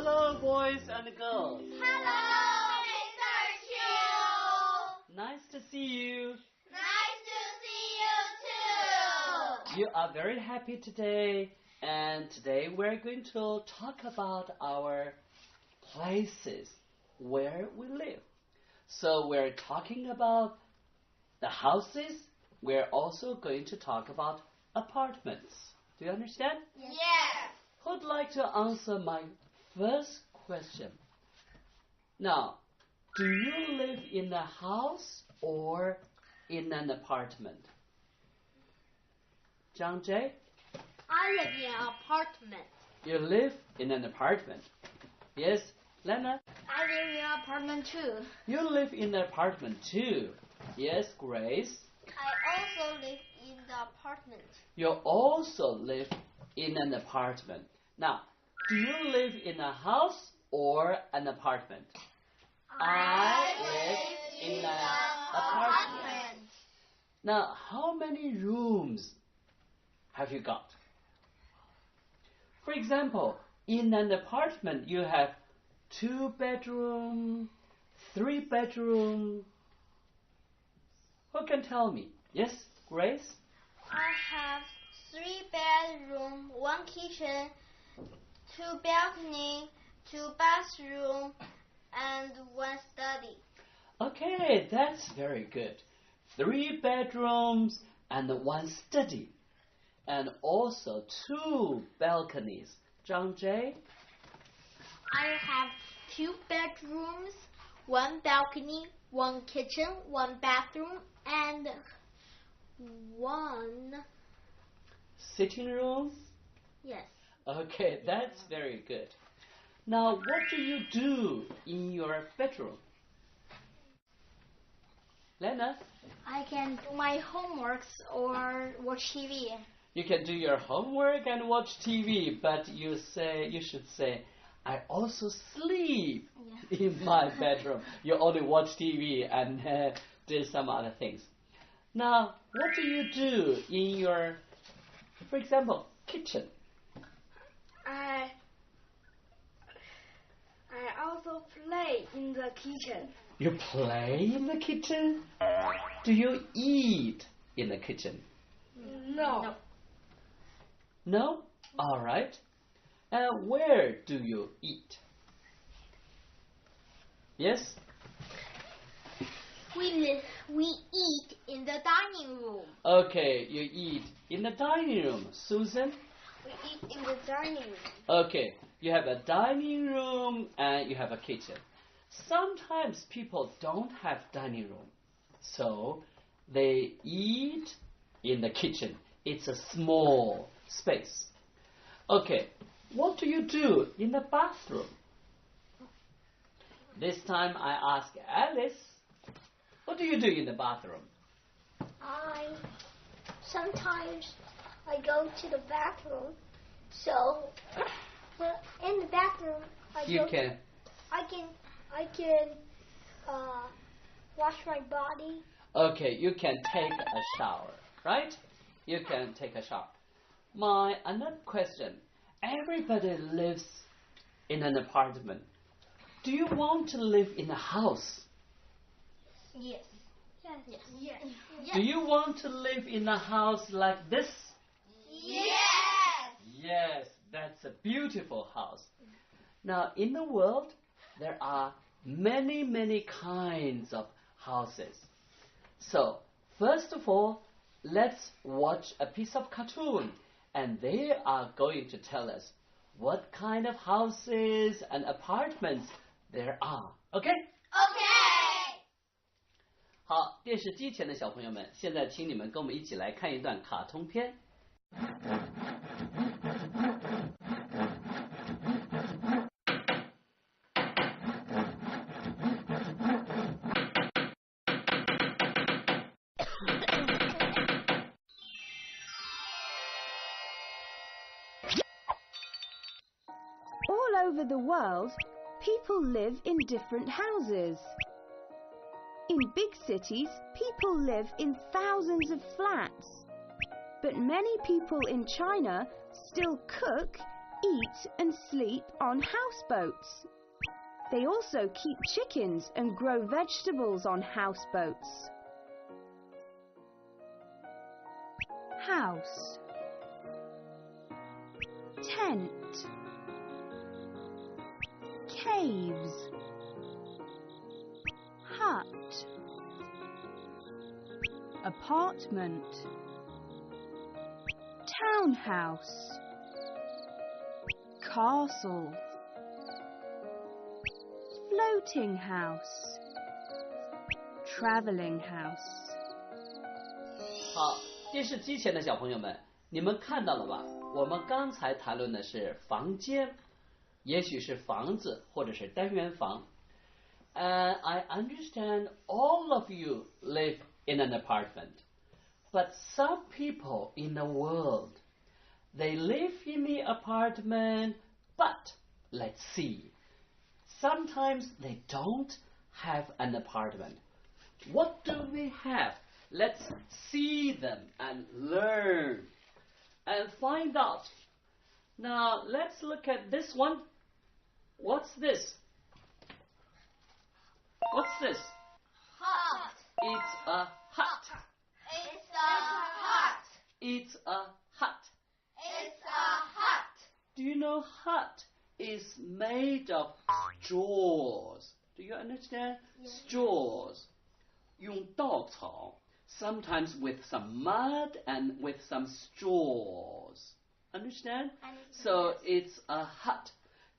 Hello, boys and girls. Hello, Mr. Chu. Nice to see you. Nice to see you too. You are very happy today, and today we're going to talk about our places where we live. So we're talking about the houses. We're also going to talk about apartments. Do you understand? Yes. Who'd like to answer my first question? Now, do you live in a house or in an apartment? Zhang Jie? I live in an apartment. You live in an apartment. Yes, Lena? I live in an apartment too. You live in an apartment too. Yes, Grace? I also live in the apartment. You also live in an apartment. Now, do you live in a house or an apartment? I live in an apartment. Now, how many rooms have you got? For example, in an apartment, you have 2 bedroom, 3 bedroom. Who can tell me? Yes, Grace? I have 3 bedroom, 1 kitchen, 2 balcony, 2 bathroom, and 1 study. Okay, that's very good. 3 bedrooms and 1 study. And also 2 balconies. Zhang Jie? I have 2 bedrooms, 1 balcony, 1 kitchen, 1 bathroom, and 1... Sitting rooms? Yes. Okay, that's very good. Now, what do you do in your bedroom? Lena? I can do my homeworks or watch TV. You can do your homework and watch TV, but you should say, I also sleep in my bedroom. You only watch TV and do some other things. Now, what do you do in your, for example, kitchen? I also play in the kitchen. You play in the kitchen? Do you eat in the kitchen? No. No? All right. Where do you eat? Yes? We eat in the dining room. Okay, you eat in the dining room. Susan? We eat in the dining room. Okay, you have a dining room and you have a kitchen. Sometimes people don't have dining room, so they eat in the kitchen. It's a small space. Okay, what do you do in the bathroom? This time I ask Alice, what do you do in the bathroom? Sometimes I go to the bathroom, so in the bathroom I can wash my body. Okay, you can take a shower, right? You can take a shower. Another question. Everybody lives in an apartment. Do you want to live in a house? Yes. Yes. Do you want to live in a house like this? Yes. Yes, that's a beautiful house. Now, in the world, there are many, many kinds of houses. So, first of all, let's watch a piece of cartoon, and they are going to tell us what kind of houses and apartments there are. Okay? Okay. 好，电视机前的小朋友们，现在请你们跟我们一起来看一段卡通片。All over the world, people live in different houses. In big cities, people live in thousands of flats. But many people in China still cook eat and sleep on houseboats. They also keep chickens and grow vegetables on houseboats. House, tent, caves, hut, apartment, townhouse, castle, floating house, travelling house. 好，电视机前的小朋友们，你们看到了吧？我们刚才谈论的是房间，也许是房子或者是单元房。And I understand all of you live in an apartment, but some people in the world, they live in the apartment, but let's see, sometimes they don't have an apartment. What do they have? Let's see them and learn and find out. Now, let's look at this one. What's this? What's this? Hut. It's a hut. It's a hut. It's a hut. It's a hut. Do you know hut is made of straws? Do you understand? Yes. Straws. 用稻草, sometimes with some mud and with some straws. Understand? So it's a hut.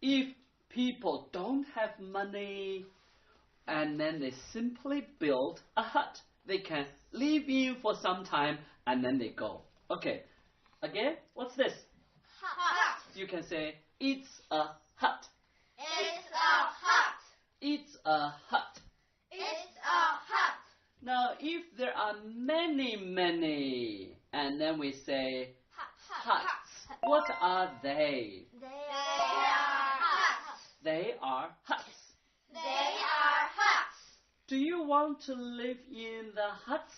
If people don't have money and then they simply build a hut, they can live in for some time and then they go. Okay. Again, what's this? Hut. You can say, it's a hut. It's a hut. It's a hut. It's a hut. Now, if there are many, and then we say huts, what are they? They are huts. They are huts. They are huts. Do you want to live in the huts?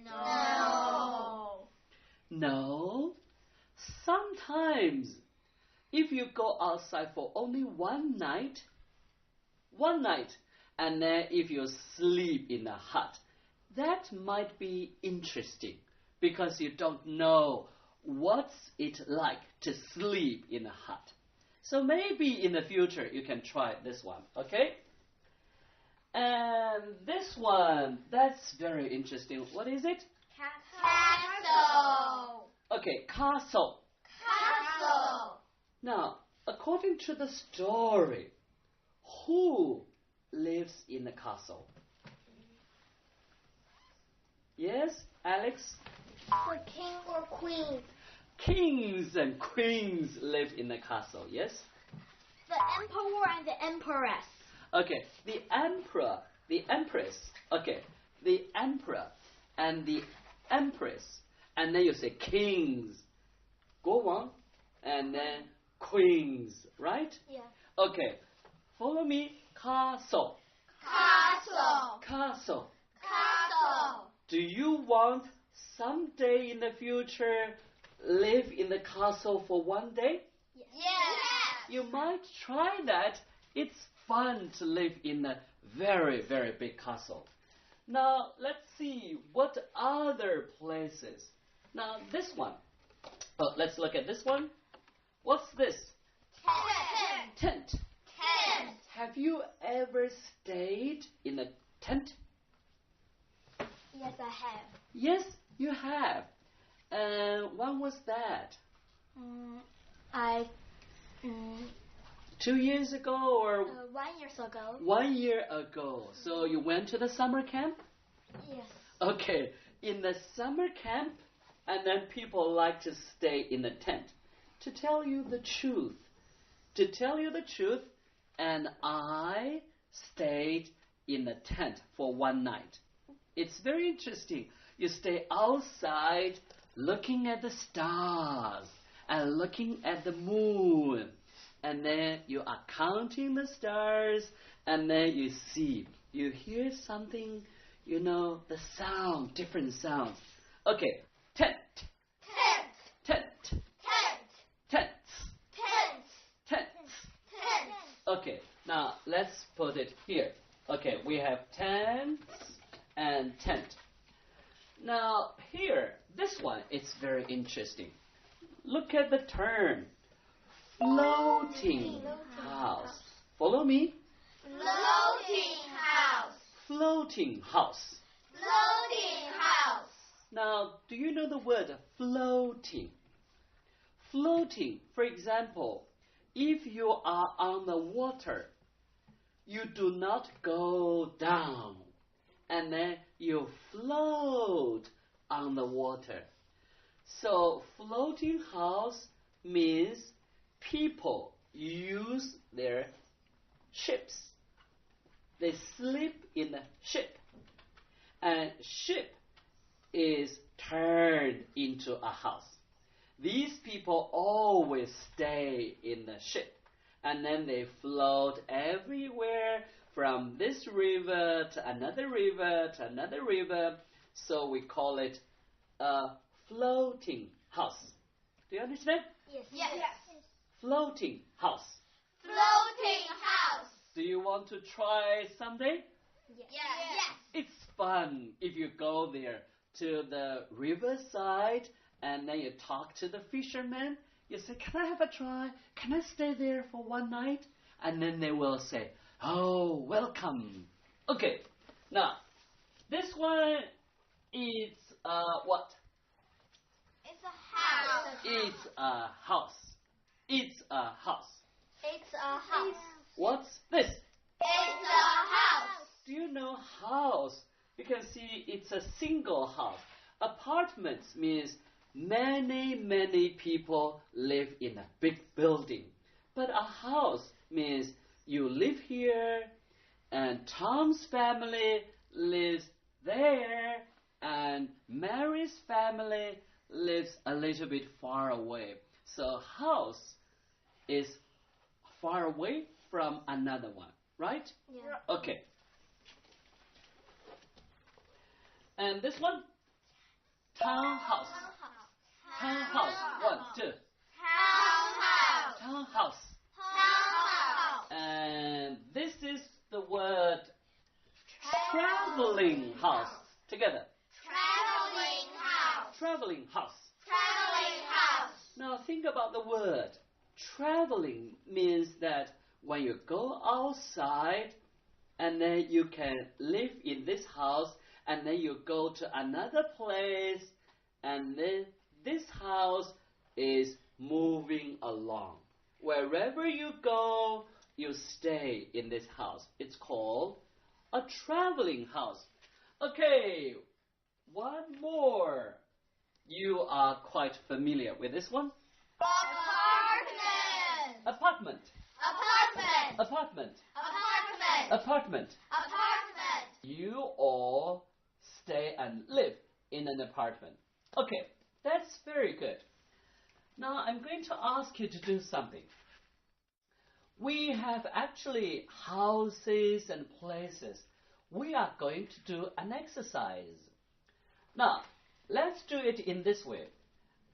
No. No. Sometimes, if you go outside for only one night, and then if you sleep in a hut, that might be interesting because you don't know what's it like to sleep in a hut. So maybe in the future you can try this one, okay? And this one, that's very interesting. What is it? Castle. Okay, castle. Castle. Now, according to the story, who lives in the castle? Yes, Alex? The king or queen. Kings and queens live in the castle, yes? The emperor and the empress. Okay, the emperor, the empress. Okay, the emperor and the empress. And then you say kings. Go on. And then queens, right? Yeah. Okay, follow me. Castle. Castle. Castle. Castle. Do you want someday in the future live in the castle for one day? Yes. You might try that. It's fun to live in a very, very big castle. Now, let's see what other places. Now, this one. Oh, let's look at this one. What's this? Tent. Tent. Tent. Have you ever stayed in a tent? Yes, I have. Yes, you have. When was that? I 2 years ago or 1 year ago. 1 year ago. So you went to the summer camp? Yes. Okay, in the summer camp, and then people like to stay in the tent. To tell you the truth, and I stayed in the tent for one night. It's very interesting. You stay outside looking at the stars and looking at the moon. And then you are counting the stars, and then you see, you hear something, you know, the sound, different sounds. Okay, tent. Tent. Tent. Tent. Tents. Tent. Okay, now let's put it here. Okay, we have tents and tent. Now here, this one is very interesting. Look at the term, floating house. Follow me. Floating house. Floating house. Floating house. Now, do you know the word floating? Floating, for example, if you are on the water, you do not go down, and then you float on the water. So, floating house means people use their ships. They sleep in a ship, and ship is turned into a house. These people always stay in the ship, and then they float everywhere from this river to another river to another river. So we call it a floating house. Do you understand? Yes. Yes. Floating house. Floating house. Do you want to try someday? Yes. Yes. It's fun if you go there to the riverside and then you talk to the fishermen. You say, can I have a try? Can I stay there for one night? And then they will say, oh, welcome. Okay, now, this one is what? It's a house. It's a house. It's a house. It's a house. What's this? It's a house. Do you know house? You can see it's a single house. Apartments means many people live in a big building. But a house means you live here, and Tom's family lives there, and Mary's family lives a little bit far away. So house is far away from another one, right? Yeah. Okay. And this one? Townhouse. Townhouse. 1, 2. Townhouse. Townhouse. Townhouse. And this is the word traveling house. Together. Traveling house. Traveling house. Traveling house. Now think about the word. Traveling means that when you go outside and then you can live in this house and then you go to another place and then this house is moving along. Wherever you go, you stay in this house. It's called a traveling house. Okay, one more. You are quite familiar with this one. Apartment. Apartment. Apartment. Apartment. Apartment. Apartment. Apartment. You all stay and live in an apartment. Okay, that's very good. Now I'm going to ask you to do something. We have actually houses and places. We are going to do an exercise. Now, let's do it in this way.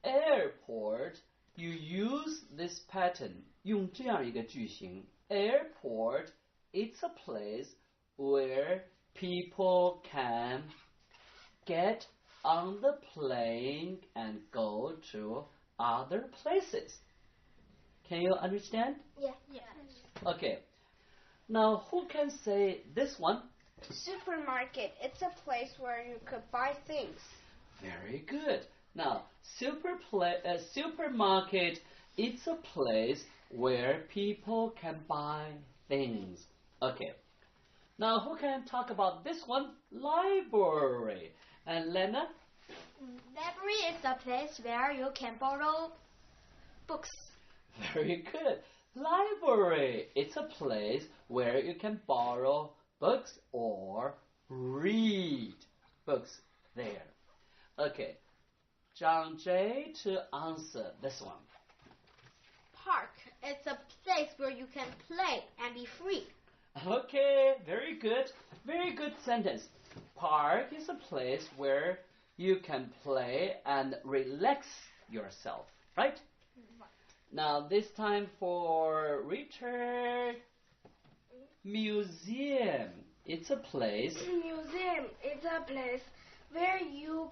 Airport, you use this pattern. 用这样一个句型. Airport, it's a place where people can get on the plane and go to other places. Can you understand? Yeah. Yes. Okay. Now, who can say this one? Supermarket. It's a place where you could buy things. Very good. Now, supermarket, it's a place where people can buy things. Okay. Now, who can talk about this one? Library. And Lena? Library is a place where you can borrow books. Very good. Library, it's a place where you can borrow books or read books there. Okay. John J to answer this one. Park. It's a place where you can play and be free. Okay, very good. Very good sentence. Park is a place where you can play and relax yourself, right? Now this time for Richard. Museum. It's a place. Museum is a place where you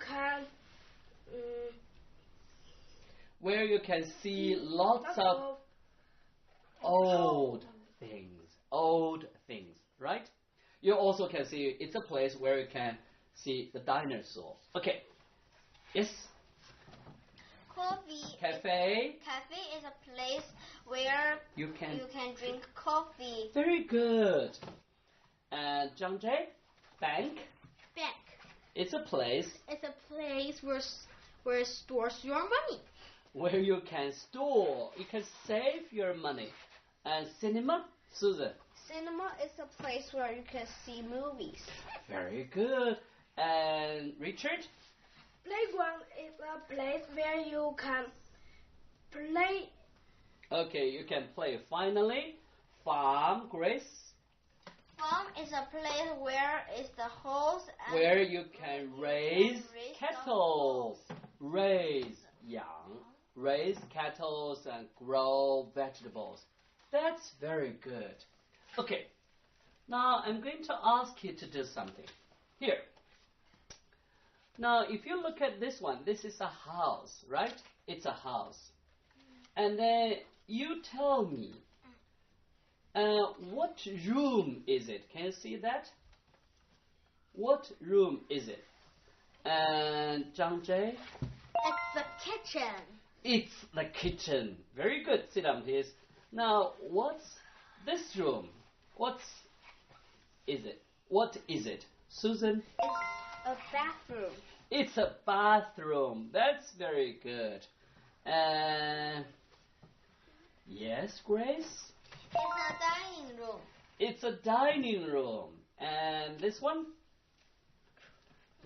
can see lots of old things, right? You also can see it's a place where you can see the dinosaur. Okay. Yes. Cafe is a place where you can drink coffee. Very good. And Zhang Jie, bank. It's a place where it stores your money. Where you can save your money. And cinema, Susan. Cinema is a place where you can see movies. Very good. And Richard? Playground is a place where you can play. Okay, you can play. Finally, farm, Grace. Farm is a place where is the horse and where you can raise cattle. Raise cattle and grow vegetables. That's very good. Okay, now I'm going to ask you to do something. Here. Now, if you look at this one, this is a house, right? It's a house. And then you tell me, what room is it? Can you see that? What room is it? And Zhang Jie? It's the kitchen. It's the kitchen. Very good. Sit down, please. Now, what's this room? What is it? Susan? It's a bathroom. It's a bathroom. That's very good. Yes, Grace? It's a dining room. It's a dining room. And this one?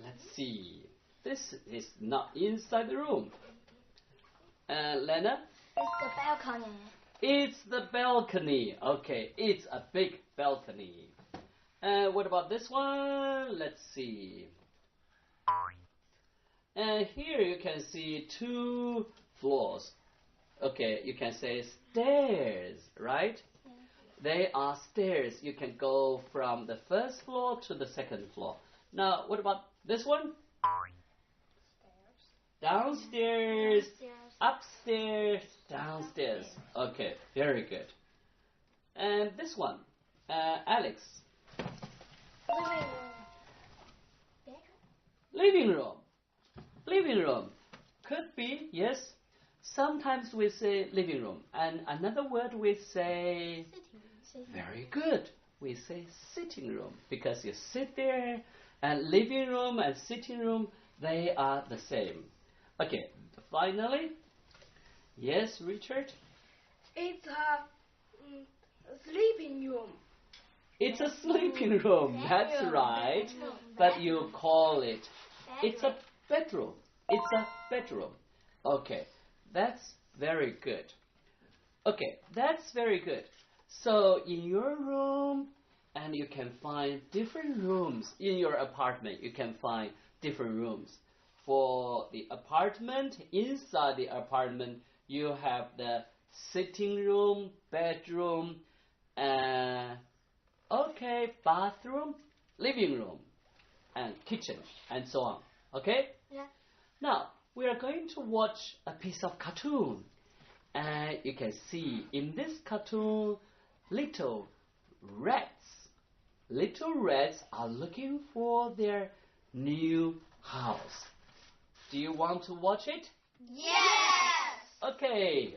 Let's see. This is not inside the room. Lena? It's the balcony. It's the balcony. Okay, it's a big balcony. What about this one? Let's see. And here you can see 2 floors. Okay, you can say stairs, right? Yeah. They are stairs. You can go from the first floor to the second floor. Now, what about this one? Downstairs, upstairs, downstairs. Okay, very good. And this one, Alex. Living room. Living room. Could be, yes. Sometimes we say living room. And another word we say... Very good. We say sitting room. Because you sit there, and living room and sitting room, they are the same. Okay, finally. Yes, Richard? It's a sleeping room. It's a sleeping room. That's right. But you call it... It's a bedroom. It's a bedroom. Okay, that's very good. Okay, that's very good. So in your room, and you can find different rooms. In your apartment, you can find different rooms. For the apartment, inside the apartment, you have the sitting room, bedroom, bathroom, living room, and kitchen, and so on. Okay? Yeah. Now, we are going to watch a piece of cartoon. And you can see in this cartoon, little rats are looking for their new house. Do you want to watch it? Yes! Okay.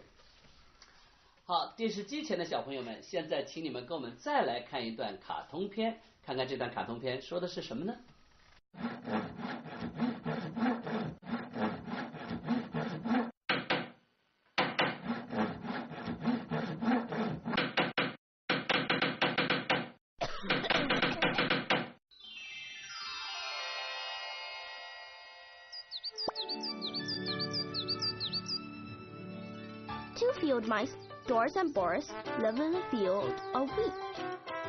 好，电视机前的小朋友们，现在请你们跟我们再来看一段卡通片，看看这段卡通片说的是什么呢？Two field mice, Doris and Boris, lived in a field of wheat.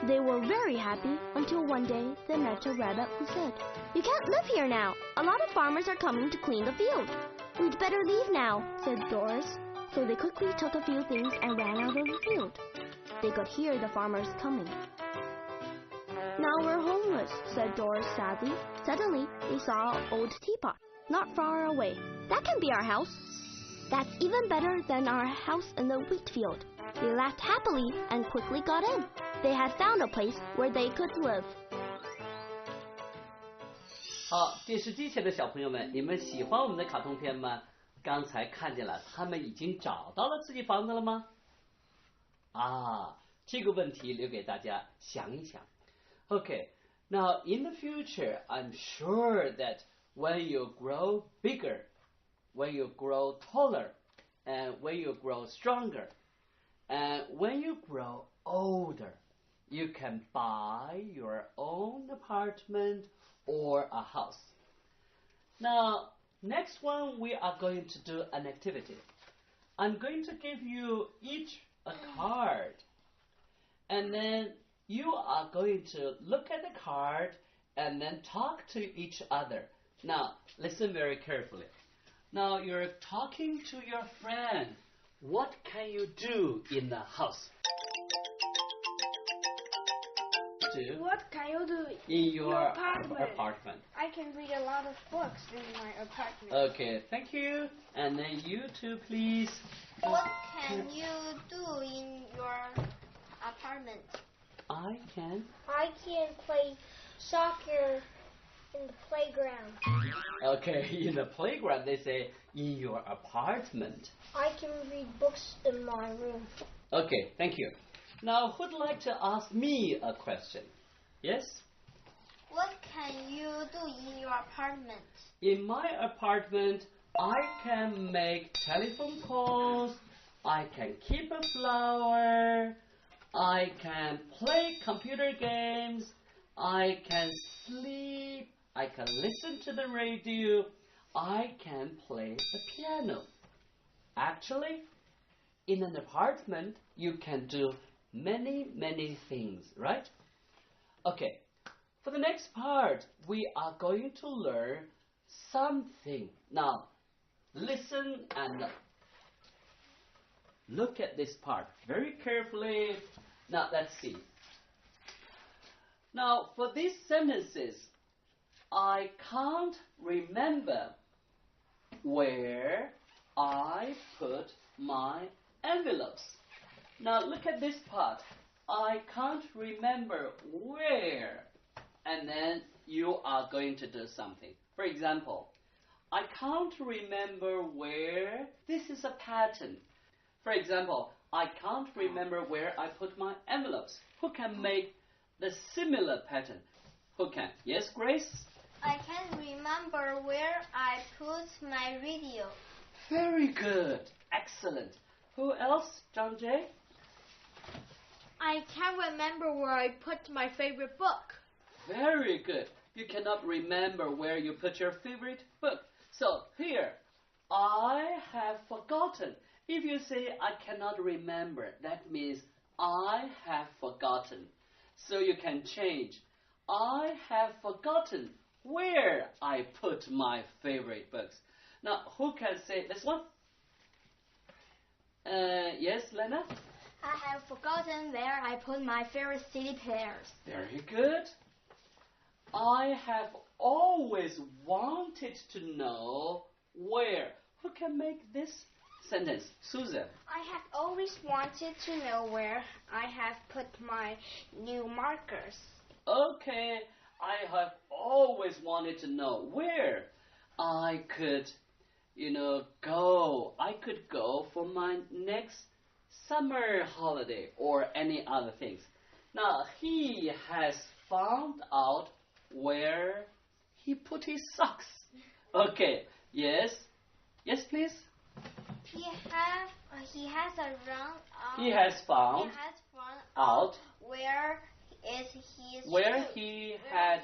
They were very happy until one day they met a rabbit who said, "You can't live here now. A lot of farmers are coming to clean the field." "We'd better leave now," said Doris. So they quickly took a few things and ran out of the field. They could hear the farmers coming. Now we're homeless, said Doris sadly. Suddenly, they saw an old teapot, not far away. That can be our house. That's even better than our house in the wheat field. They laughed happily and quickly got in. They had found a place where they could live. 好，电视机前的小朋友们，你们喜欢我们的卡通片吗？刚才看见了，他们已经找到了自己房子了吗？这个问题留给大家想一想。Okay, now in the future, I'm sure that when you grow bigger, when you grow taller, and when you grow stronger, and when you grow older, you can buy your own apartment or a house. Now, next one, we are going to do an activity. I'm going to give you each a card, and then you are going to look at the card and then talk to each other. Now, listen very carefully. Now, you're talking to your friend. What can you do in the house? What can you do in your apartment? I can read a lot of books in my apartment. Okay, thank you. And then you too, please. What can you do in your apartment? I can play soccer in the playground. Okay, in the playground, they say in your apartment. I can read books in my room. Okay, thank you. Now, who'd like to ask me a question? Yes? What can you do in your apartment? In my apartment, I can make telephone calls, I can keep a flower, I can play computer games, I can sleep, I can listen to the radio, I can play the piano. Actually, in an apartment, you can do many things, right? Okay, for the next part, we are going to learn something. Now, listen and look at this part very carefully. Now, let's see. Now, for these sentences, I can't remember where I put my envelopes. Now, look at this part. I can't remember where. And then you are going to do something. For example, I can't remember where. This is a pattern. For example, I can't remember where I put my envelopes. Who can make the similar pattern? Who can? Yes, Grace? I can remember where I put my radio. Very good. Excellent. Who else? John Jay? I can't remember where I put my favorite book. Very good. You cannot remember where you put your favorite book. So here, I have forgotten. If you say I cannot remember, that means I have forgotten. So you can change. I have forgotten where I put my favorite books. Now, who can say this one? Yes, Lena? I have forgotten where I put my favorite CD players. Very good. I have always wanted to know where. Who can make this sentence? Susan. I have always wanted to know where I have put my new markers. Okay. I have always wanted to know where I could, go. I could go for my next summer holiday or any other things. Now, he has found out where he put his socks. Okay, yes. Yes, please. He has found out where he has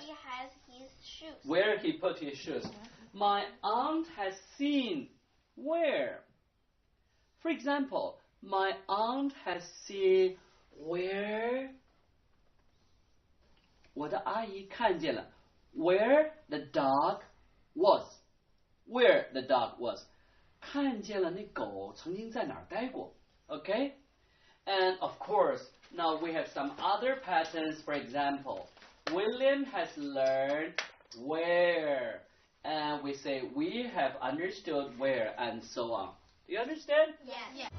his shoes. Where he put his shoes. My aunt has seen where. For example, my aunt has seen where. 我的阿姨看见了 where the dog was. Where the dog was. 看见了那狗曾经在哪儿待过. Okay? And of course, now we have some other patterns. For example, William has learned where. And we say we have understood where and so on. Do you understand? Yes.